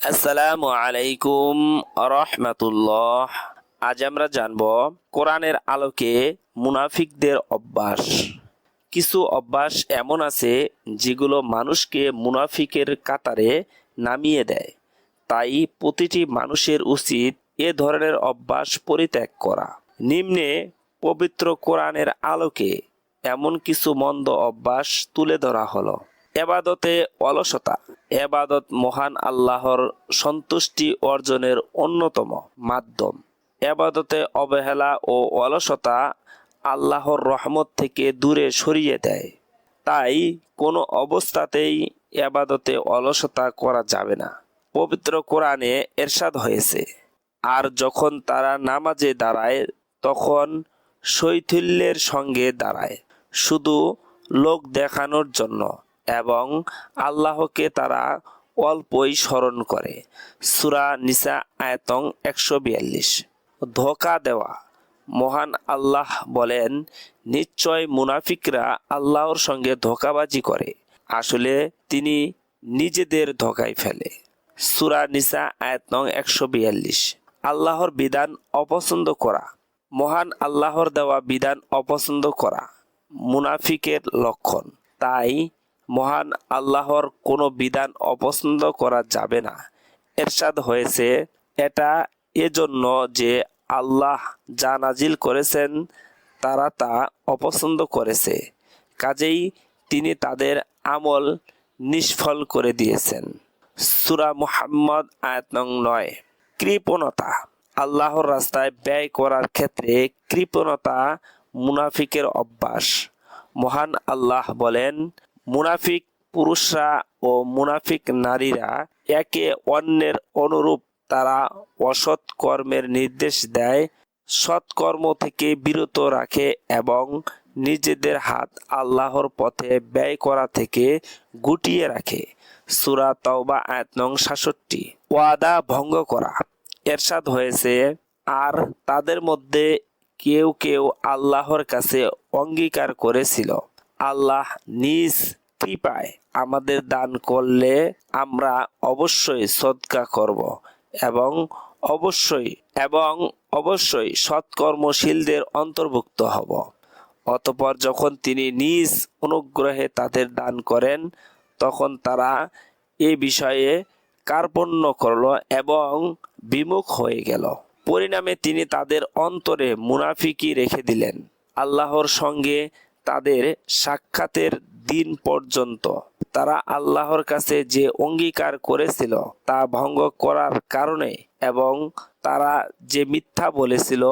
আসসালামু আলাইকুম রহমতুল্লাহ। আজ আমরা জানব কোরআনের আলোকে মুনাফিকদের অভ্যাস। কিছু অভ্যাস এমন আছে যেগুলো মানুষকে মুনাফিকের কাতারে নামিয়ে দেয়। তাই প্রতিটি মানুষের উচিত এ ধরনের অভ্যাস পরিত্যাগ করা। নিম্নে পবিত্র কোরআনের আলোকে এমন কিছু মন্দ অভ্যাস তুলে ধরা হলো। এবাদতে অলসতা। এবাদত মহান আল্লাহর সন্তুষ্টি অর্জনের অন্যতম মাধ্যম। এবাদতে অবহেলা ও অলসতা আল্লাহর রহমত থেকে দূরে সরিয়ে দেয়। তাই কোনো অবস্থাতেই এবাদতে অলসতা করা যাবে না। পবিত্র কোরআনে এরশাদ হয়েছে, আর যখন তারা নামাজে দাঁড়ায় তখন শৈথিল্যের সঙ্গে দাঁড়ায়, শুধু লোক দেখানোর জন্য, এবং আল্লাহকে তারা অল্পই স্মরণ করে। সূরা নিসা আয়াতং 142। ধোঁকা দেওয়া। মহান আল্লাহ বলেন, নিশ্চয় মুনাফিকরা আল্লাহর সঙ্গে ধোঁকাবাজি করে, আসলে তিনি নিজেদের ধোঁকায় ফেলে। সূরা নিসা আয়াত নং 142। আল্লাহর বিধান অপছন্দ করা। মহান আল্লাহর দেওয়া বিধান অপছন্দ করা মুনাফিকের লক্ষণ। তাই মহান আল্লাহর কোনো বিধান অপছন্দ করা যাবে না। এরশাদ হয়েছে, এটা এজন্য যে আল্লাহ যা নাজিল করেছেন তারা তা অপছন্দ করেছে, কাজেই তিনি তাদের আমল নিষ্ফল করে দিয়েছেন। সূরা মুহাম্মদ আয়াত নং 9। কৃপণতা। আল্লাহর রাস্তায় ব্যয় করার ক্ষেত্রে কৃপণতা মুনাফিকের অভ্যাস। মহান আল্লাহ বলেন, মুনাফিক পুরুষরা ও মুনাফিক নারীরা একে অন্যের অনুরূপ। তারা অসৎ কর্মের নির্দেশ দেয়, সৎকর্ম থেকে বিরত রাখে এবং নিজেদের হাত আল্লাহর পথে ব্যয় করা থেকে গুটিয়ে রাখে। সূরা তাওবা আয়াত নং 67। ওয়াদা ভঙ্গ করা। এরশাদ হয়েছে, আর তাদের মধ্যে কেউ কেউ আল্লাহর কাছে অঙ্গীকার করেছিল, আল্লাহ নিজ কৃপায় আমাদের দান করলে আমরা অবশ্যই সদকা করব এবং অবশ্যই সৎকর্মশীলদের অন্তর্ভুক্ত হব। অতঃপর যখন তিনি নিজ অনুগ্রহে তাদের দান করেন তখন তারা এ বিষয়ে কার্পণ্য করল এবং বিমুখ হয়ে গেল। পরিণামে তিনি তাদের অন্তরে মুনাফিকি রেখে দিলেন। আল্লাহর সঙ্গে তাদের সাক্ষাতের দিন পর্যন্ত তারা আল্লাহর কাছে যে অঙ্গীকার করেছিল তা ভঙ্গ করার কারণে এবং তারা যে মিথ্যা বলেছিল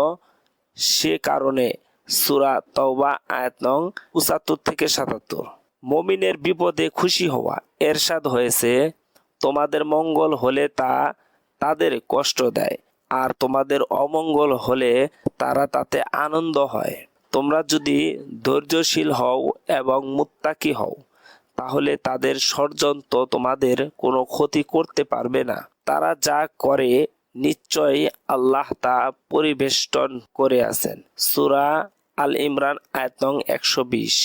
সে কারণে। সূরা তাওবা আয়াত নং 75 থেকে 77। মুমিনের বিপদে খুশি হওয়া। এরশাদ হয়েছে, তোমাদের মঙ্গল হলে তা তাদের কষ্ট দেয়, আর তোমাদের অমঙ্গল হলে তারা তাতে আনন্দ হয়। তোমরা যদি ধৈর্যশীল হও এবং মুত্তাকি হও তাহলে তাদের ষড়যন্ত্র তোমাদের কোনো ক্ষতি করতে পারবে না। তারা যা করে নিশ্চয়ই আল্লাহ তা পরিবেষ্টন করে আছেন। সূরা আল ইমরান আয়াত নং 120।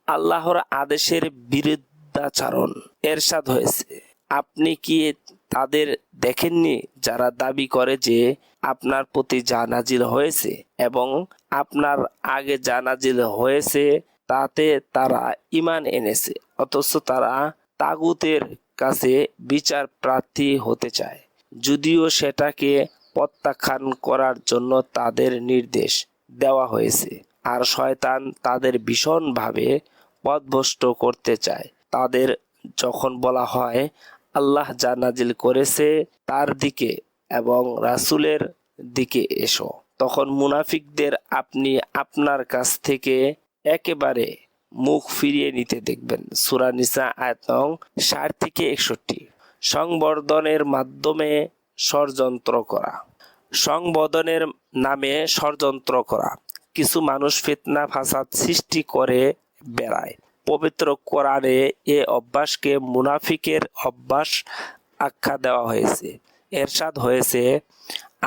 আল্লাহর আদেশের বিরুদ্ধাচরণ। এরশাদ হয়েছে, আপনি কি তাদের দেখেননি যারা দাবি করে যে আপনার প্রতি যা নাজিল হয়েছে এবং আপনার আগে যা নাজিল হয়েছে তাতে তারা ঈমান এনেছে, অথচ তারা তাগুতের কাছে বিচার প্রার্থী হতে চায়, যদিও সেটাকে প্রত্যাখ্যান করার জন্য তাদের নির্দেশ দেওয়া হয়েছে। আর শয়তান তাদের ভীষণভাবে পথভ্রষ্ট করতে চায়। তাদের যখন বলা হয় আল্লাহ যা নাজিল করেছে তার দিকে এবং রাসূলের দিকে এসো, তখন মুনাফিকদের আপনি আপনার কাছ থেকে একেবারে মুখ ফিরিয়ে নিতে দেখবেন। সূরা নিসা আয়াত নং 60 থেকে 61। সংবর্ধনের মাধ্যমে ষড়যন্ত্র করা। সংবর্ধনের নামে ষড়যন্ত্র করা। কিছু মানুষ ফিতনা ফাসাদ সৃষ্টি করে বেড়ায়। পবিত্র কোরআনে এ অভ্যাসকে মুনাফিকের অভ্যাস আখ্যা দেওয়া হয়েছে। এরশাদ হয়েছে,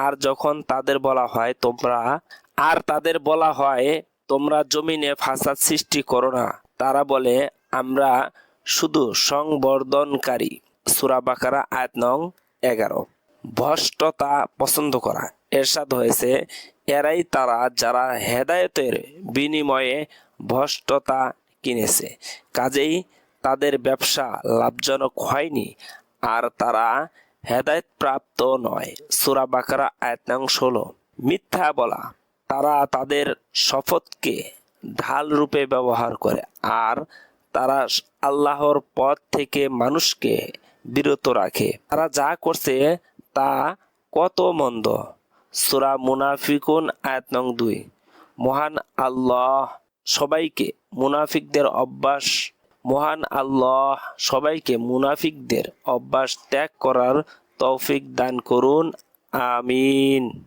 আর যখন তাদের বলা হয় তোমরা জমিনে ফাসাদ সৃষ্টি করো না, তারা বলে আমরা শুধু সংবর্ধনকারী। সূরা বাকারা আয়াত নং 11 ভ্রষ্টতা পছন্দ করা। এরশাদ হয়েছে, এরাই তারা যারা হেদায়েতের বিনিময়ে ভ্রষ্টতা কিনেছে, কাজেই তাদের ব্যবসা লাভজনক হয়নি আর তারা হেদায়েত প্রাপ্ত নয়। সূরা বাকারা আয়াত নং 16। মিথ্যা বলা। তারা তাদের শপথকে ঢাল রূপে ব্যবহার করে আর তারা আল্লাহর পথ থেকে মানুষকে বিরত রাখে। তারা যা করছে তা কত মন্দ। সূরা মুনাফিকুন আয়াত নং 2। মহান আল্লাহ সবাইকে মুনাফিকদের অভ্যাস ত্যাগ করার তৌফিক দান করুন। আমিন।